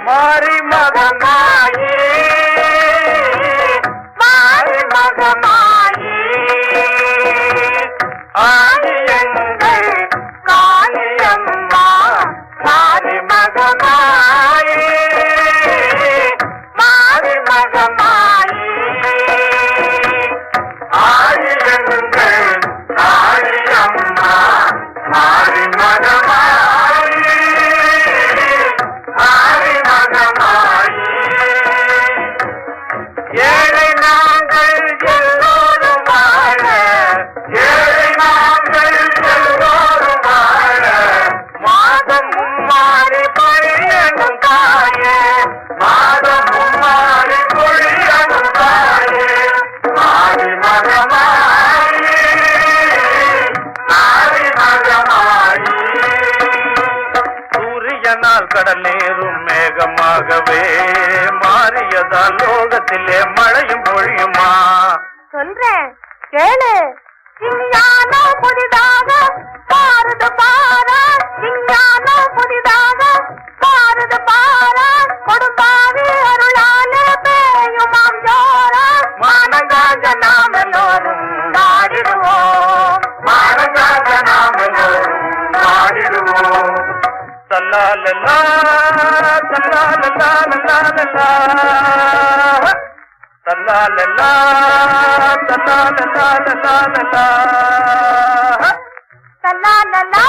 மாறி மகமாயே மாறி மகமாயே ஆதியங்கள் காளியம்மா மாறி மகமாயே மாறி மகமாயே ஆதியங்கள் காளியம்மா மாறி மகமாயே மாறி மகமாயே ஏழை நாங்கள் எல்லோரும் வாழ ஏழை நாங்கள் எல்லோரும் வாழ மாதம் மும்மாறி பொழியனும் தாயே மாதம் மும்மாறி பொழியனும் தாயே மாறி மகமாயே மாறி மகமாயே சூரியனால் கடல் நீரும் மேகமாகவே மாறியதால் லோகத்திலே மழையும் பொழியுமா சொல்றேன் கேளு. விஞ்ஞானம் புதிதாக பாருது பார விஞ்ஞானம் புதிதாக பாருது பார கொடுப்பாவி அருளாலே பேயுமாம் ஜோர மானங்காக நாம் எல்லோரும் நாடிடுவோம் மானங்காக நாம் எல்லோரும் நாடிடுவோம் தல்லாலல்லா தல்லாலல்லா லல்லாலல்லா தல்லாலல்லா தல்லாலல்லா லல்லாலல்லா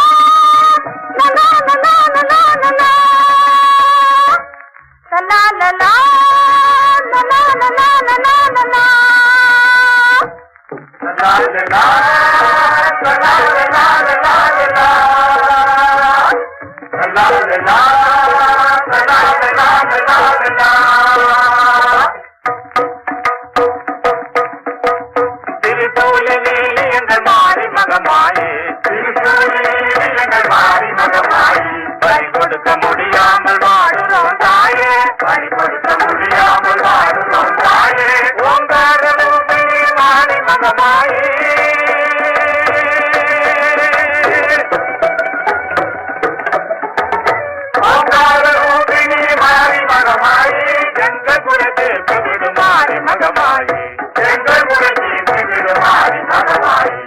லலா லலா லலா லலா லலா லலா லலா லலா லலா லலா லலா லலா லல்லாலல்லா லல்லாலல்லா லல்லாலல்லா லல்லாலல்லா லல்லாலல்லா லல்லாலல்லா திருப்பூலிலே எங்கள் மாறி மகமாயே திருப்பூலிலே எங்கள் மாறி மகமாயே பறி கொடுக்க முடியாமல் வாடுறோம் தாயே பறி கொடுக்க முடியாமல் வாடுறோம் தாயே ஓங்கார ரூபிணி மாறி மகமாயே ஓங்கார ரூபிணி மாறி மகமாயே எங்கள் குலத்திற்கு விடு மாறி மகமாயே எங்கள் குலத்திற்கு விடு மாறி மகமாயே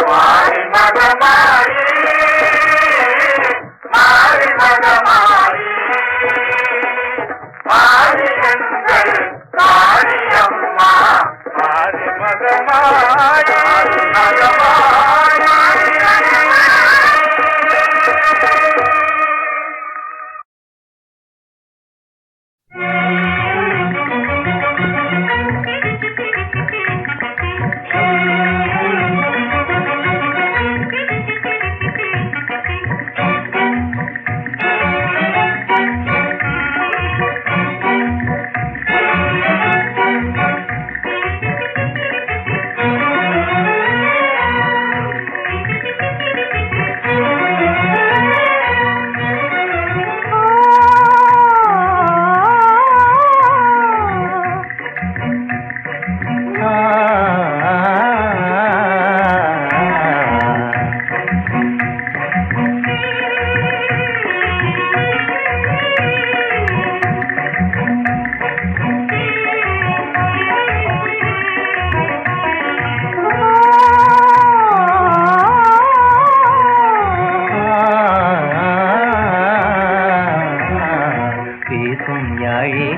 மாறி மகமாயே மாறி மகமாயே மாறி எங்கள் காளியம்மா மாறி மகமாயே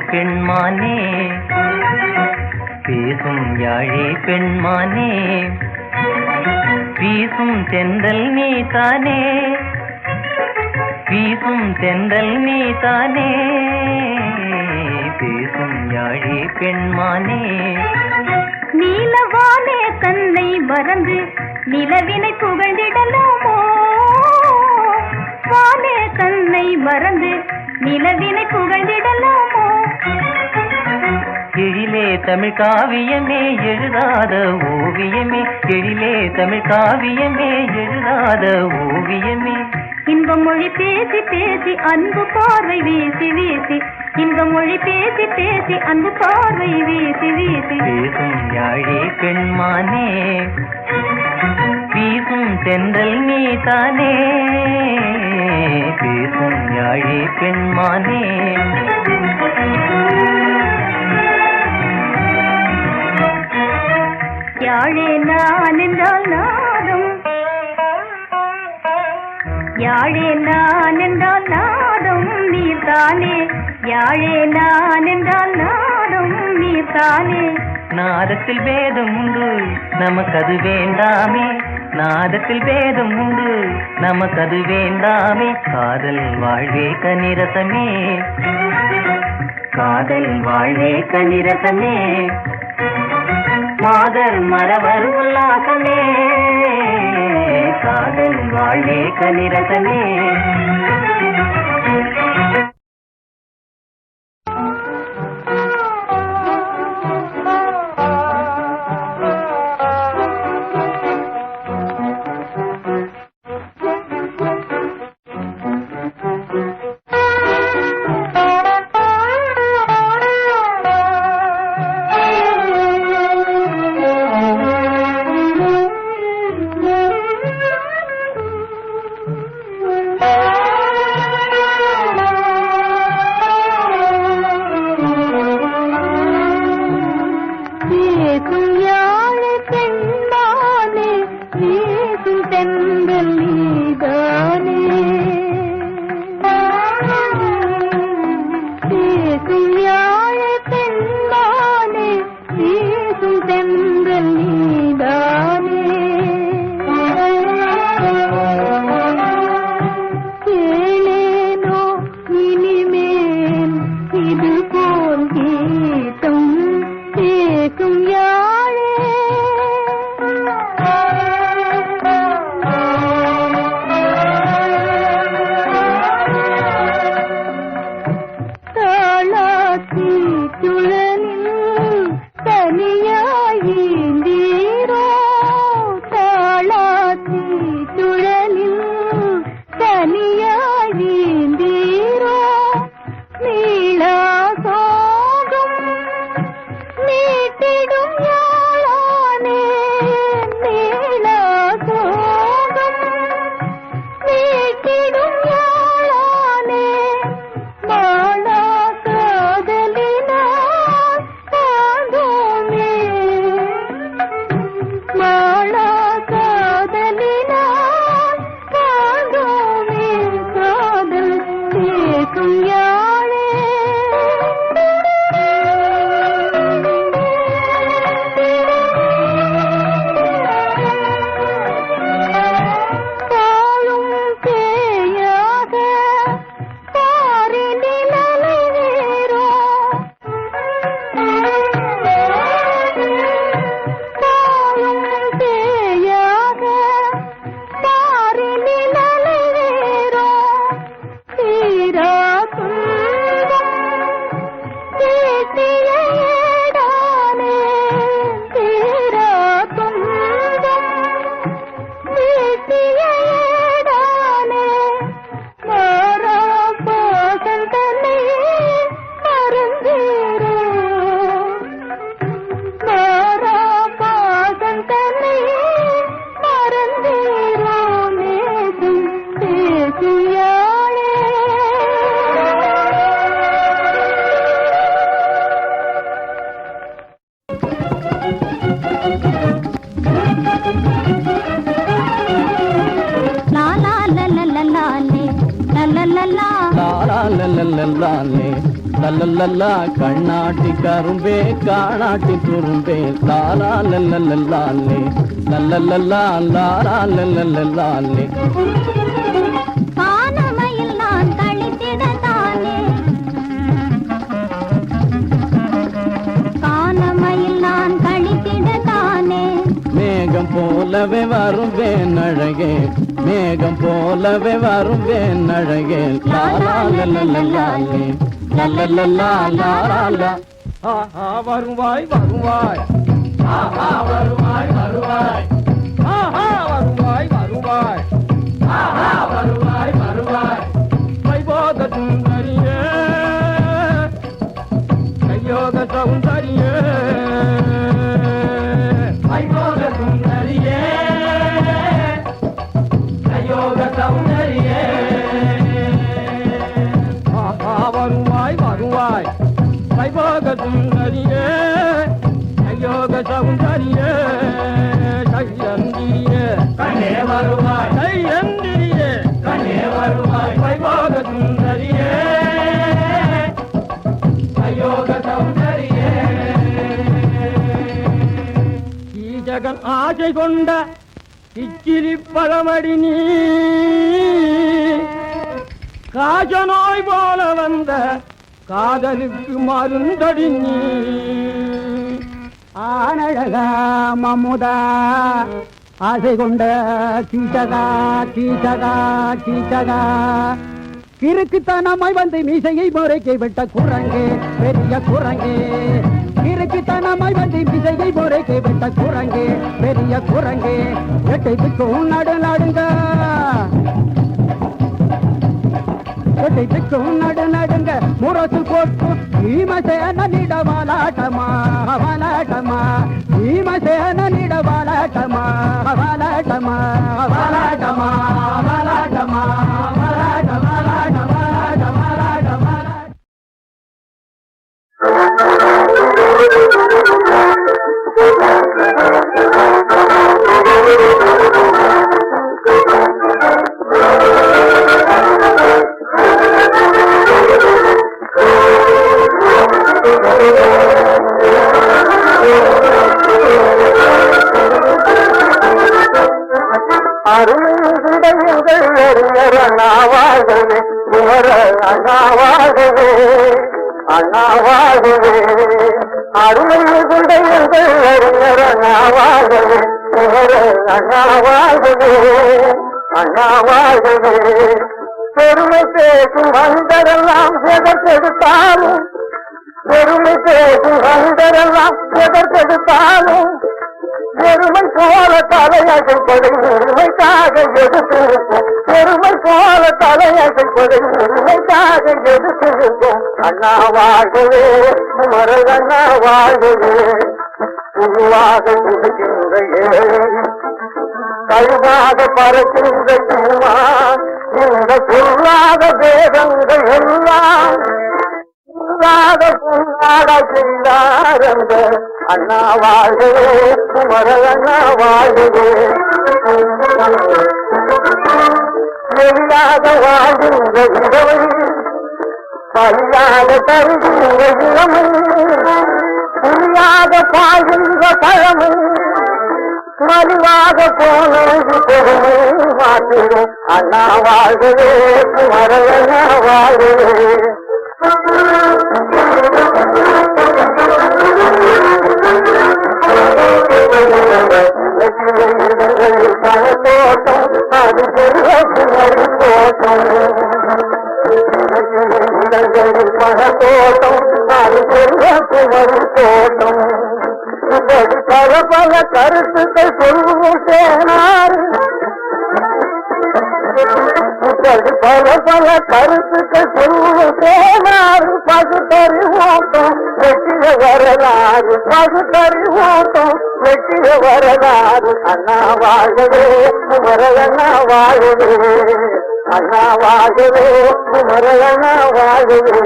பெண்மானே பேசும் யாழே பெண்மானே வீசும் தென்றல் நீதானே வீசும் தென்றல் நீதானே பேசும் யாழே பெண்மானே நீலவானே தன்னை மறந்து நிலவினை புகழ்ந்திடலாமோ வானே தன்னை மறந்து நிலவினை புகழ்ந்திடலாமோ எழிலே தமிழ் காவியமே எழுதாத ஓவியமே எழிலே தமிழ் காவியமே எழுதாத ஓவியமே இன்பம் மொழி பேசி பேசி அன்பு பார்வை வீசி வீசி இன்பம் மொழி பேசி பேசி அன்பு பார்வை வீசி வீசி பேசும் யாழே பெண்மானே வீசும் தென்றல் நீ தானே பேசும் யாழே பெண்மானே யாழே நான் என்றால் நாடும் யாழே நான் என்றால் நாடும் நீர்தானே யாழே நான் என்றால் நாடும் நீர்தானே நாதத்தில் பேதம் உண்டு நமக்கது வேண்டாமே நாதத்தில் பேதம் உண்டு நமக்கது வேண்டாமே காதல் வாழ்வே கனிரசமே காதல் வாழ்வே கனிரசமே மாதர் மரவர் உல்லாசமே காதல் வாழ்வே கனிரசமே லல்லல்லா கண்ணாட்டி கரும்பே காணாட்டி துரும்பே லாலா லல்லல்லாலே லல்லல்லா லாலா லல்லல்லாலே காணமையில் நான் கழித்திடத்தானே காணமையில் நான் கழித்திடத்தானே மேகம் போலவே வரும் வேணழகே மேகம் போலவே வரும் வேணழகே லாலா லல்லல்லாலே லல்லல்லா லாலா ஆஹா வருவாய் வருவாய் ஆஹா வருவாய் வருவாய் ஆஹா வருவாய் வருவாய் ஆஹா வருவாய் வருவாய் வைபோக சுந்தரியே கையோக சௌந்தரியே வைபோக சுந்தரியே எந்திரியே கண்ணே வருவாய் வைபோக சுந்தரியே அயோக சௌந்தரியே ஜகன் ஆசை கொண்ட இச்சிலி பழமடி நீ காஜ நோய் போல வந்த காதலுக்கு மருந்தடி நீ ஆனழகா மமுதா ஆசை கொண்ட கீச்சகா கீச்சகா கீச்சகா கிறுக்குத்தனமாய் வந்து மீசையை முறைக்கை விட்ட குரங்கே பெரிய குரங்கே கிறுக்குத்தனமாய் வந்து மீசையை முறைக்கை விட்ட குரங்கே பெரிய குரங்கே எட்டைக்கும் நடு நடுங்க எட்டைக்கும் நடு நடுங்க முரசு போட்டு பீமசேனிட வாலாட்டமா வாலாட்டமா பீமசேனிட வாலாட்டமா வாலாட்டமா வாலாட்டமா வாலாட்டமா வாலாட்டமா அருமையுடையங்கள் அண்ணாவாகவே குமர அண்ணாவாகவே அண்ணாவாகவே அருமையுடையங்கள் அண்ணாவாகவே குமர அண்ணாவாகவே அண்ணாவாகவே பெருமை பேசும் வந்தரெல்லாம் எதற்கெடுத்தாலும் பெருமை பேசும் வந்தரெல்லாம் எதற்கெடுத்தாலும் பெருமை போல தலையசைப்பதை உண்மைக்காக எடுத்திருப்போம் பெருமை போல தலையசைப்பதை உண்மைக்காக எடுத்திருப்போம் அண்ணா வாழ்கவே குமரல் அண்ணா வாழ்கவே உருவாக குடிக்கின்ற ஏழை கழுவாக பறக்கின்ற சினிமா இந்த சொல்லாத வேதங்கள் எல்லாம் அண்ணா வாழ்கவே குமரல் அண்ணா வாழ்கவே எல்லாத வாழ்கின்ற இடவை பல்லாத தருகின்ற இளமை புரியாத பாய்கின்ற பழமை மலிவாக போனது பெருமை மாற்றிடும் அண்ணா வாழ்கவே குமரல் அண்ணா வாழ்கவே பணத்தோட்டம் அது பெரிய குமரி தோட்டம் பணத்தோட்டம் அது பெரிய குமரி தோட்டம் இப்படி பல பல கருத்துக்கள் சொல்லுவோம் சேனார் இப்படி பல பல கருத்துக்கள் சொல்லுவோம் சேனார் பகுத்தறி ஓட்டம் வெற்றிய வரலாறு பகுத்தறி ஓட்டம் வெற்றிய வரலாறு அண்ணா வாழ்கவே குமரல் அண்ணா வாழ்கவே அண்ணா வாழ்கவே குமரல் அண்ணா வாழ்கவே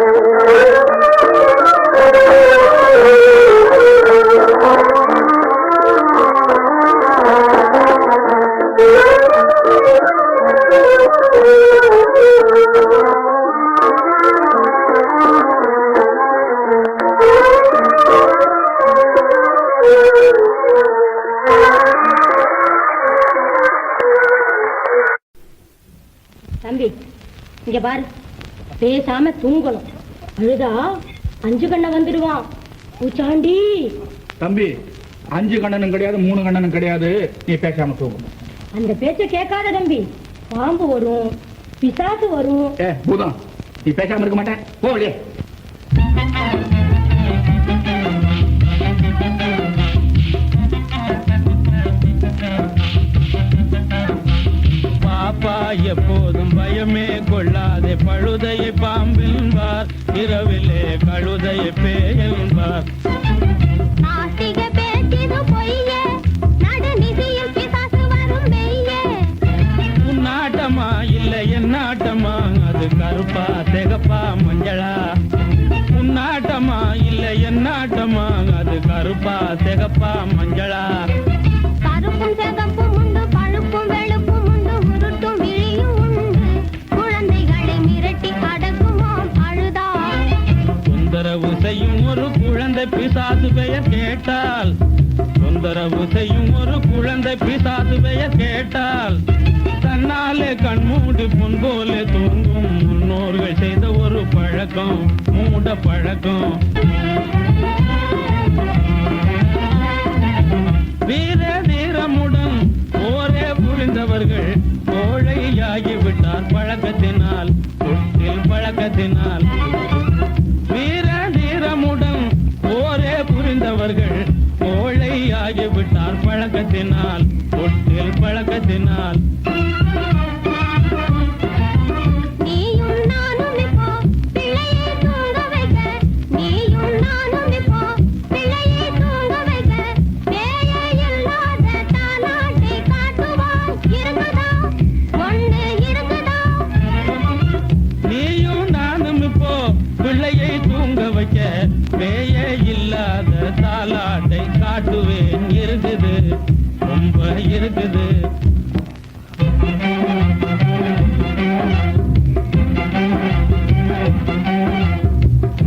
தம்பி இங்க பாரு, பேசாம தூங்கணும். அழுதா 5 கண்ண வந்துடுவான். பூச்சாண்டி தம்பி 5 கண்ணனும் கிடையாது 3 கண்ணனும் கிடையாது, நீ பேசாம தூங்கும். அந்த பேச்ச கேட்காத தம்பி, பாம்பு வரும், பிசாசு வரும். பூதம், நீ பேசாம இருக்க மாட்டேன், போகலையே. பாப்பா எப்போதும் பயமே கொள்ளாதே, பழுதையை பாம்பென்பார், இரவிலே கழுதையை பேயென்பார். உன்னாட்டமா இல்ல என்னாட்டமா, அது கருப்பா தெகப்பா மஞ்சளா. உன்னாட்டமா இல்ல என்னாட்டமா, அது கருப்பா தெகப்பா மஞ்சளா. கருப்பும் செகப்பும் உண்டு, பழுப்பும் வெளுப்பும் உண்டு, உருட்டு தொந்தரவு செய்யும் ஒரு குழந்தை பிசாசுவைய கேட்டால் தன்னாலே கண்மூடி பொன் போல தூங்கும் முன்னோர்கள் செய்த ஒரு பழக்கம் மூட பழக்கம். வீர தீரமுடன் போரே புரிந்தவர்கள் கோழையாகிவிட்டார் பழக்கத்தினால் தொட்டில் பழக்கத்தினால். வீர தீரமுடன் போரே புரிந்தவர்கள் கோழையாகிவிட்டார் பழக்கத்தினால் தொட்டில் பழக்கத்தினால். பேயே இல்லாத தாலாட்டை காட்டுவேன் இருக்குது ரொம்ப இருக்குது.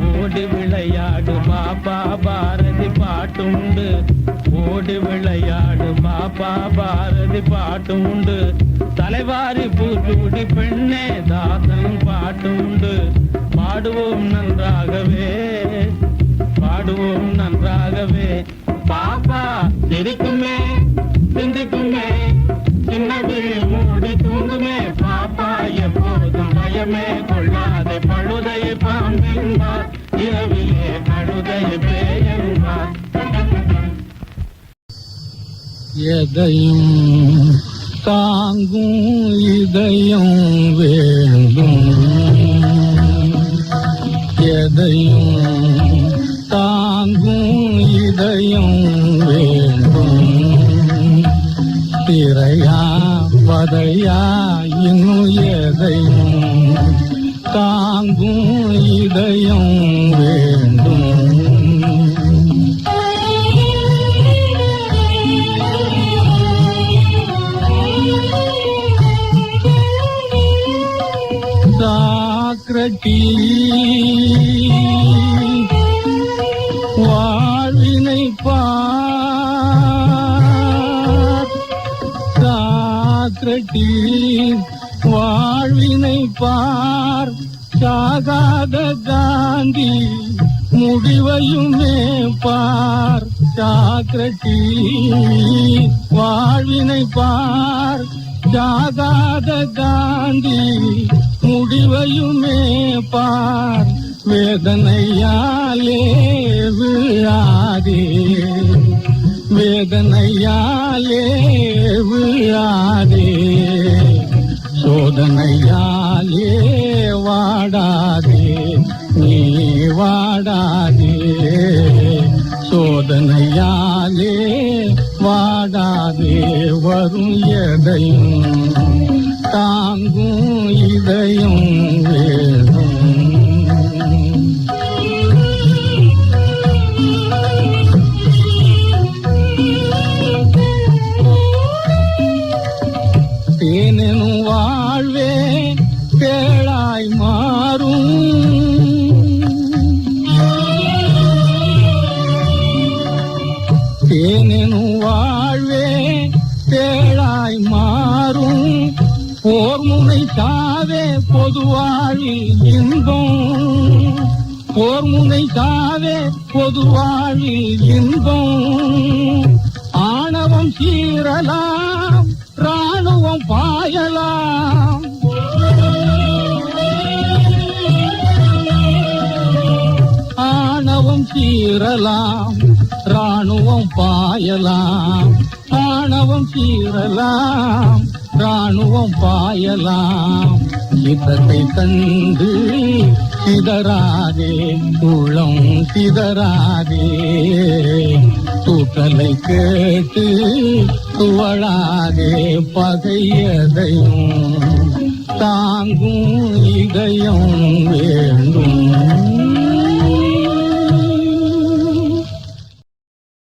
ஓடி விளையாடு பாப்பா பாரதி பாட்டுண்டு. ஓடி விளையாடு பாப்பா பாரதி பாட்டுண்டு. தலைவாரி பூச்சூடி பெண்ணே தாசன் பாட்டுண்டு. பாடுவோம் நன்றாகவே பாடுவோம் நன்றாகவே. பாப்பா சிரிக்குமே சிந்திக்குமே சின்னது மூடி தூங்குமே. பாப்பா எப்போதும் பயமே கொள்ளாதே பழுதை பாம்பென்பார் இரவிலே கழுதை பேயென்பார். எதையும் தாங்கும் இதயம் வேண்டும். எதையும் தாங்கும் இதயம் வேண்டும். திரையா வதையா இன்னும் எதையும் தாங்கும் இதயம் வேண்டும். வாழ்வினை பார் சாக்ரடீஸ் வாழ்வினை பார். சாகாத காந்தி முடிவையுமே பார். சாக்ரடீஸ் வாழ்வினை பார். சாகாத காந்தி முடிவையுமே பார். வேதனையாலே விழாதே வேதனையாலே விழாதே. சோதனையாலே வாடாதே நீ வாடாதே. சோதனையாலே வாடாதே வரும் எதையும் தாங்கும் இதயம் வேணும். தேனெனும் வாழ்வே பேழாய் மாறும். தேனெனும் வாழ்வே பேழாய் மாறும். போர்முனை சாவே பொதுவாழில் இன்பம். போர்முனை சாவே பொதுவாழில் இன்பம். ஆணவம் சீரலாம் ராணுவம் பாயலாம். ஆணவம் சீரலாம் ராணுவம் பாயலாம். ஆணவம் சீரலாம் ராணுவம் பாயலாம். சித்தத்தை கண்டு சிதறாதே உள்ளம் சிதறாதே. தூக்கலை கேட்டு துவளாதே பகையதையும் தாங்கும் இதயம் வேண்டும்.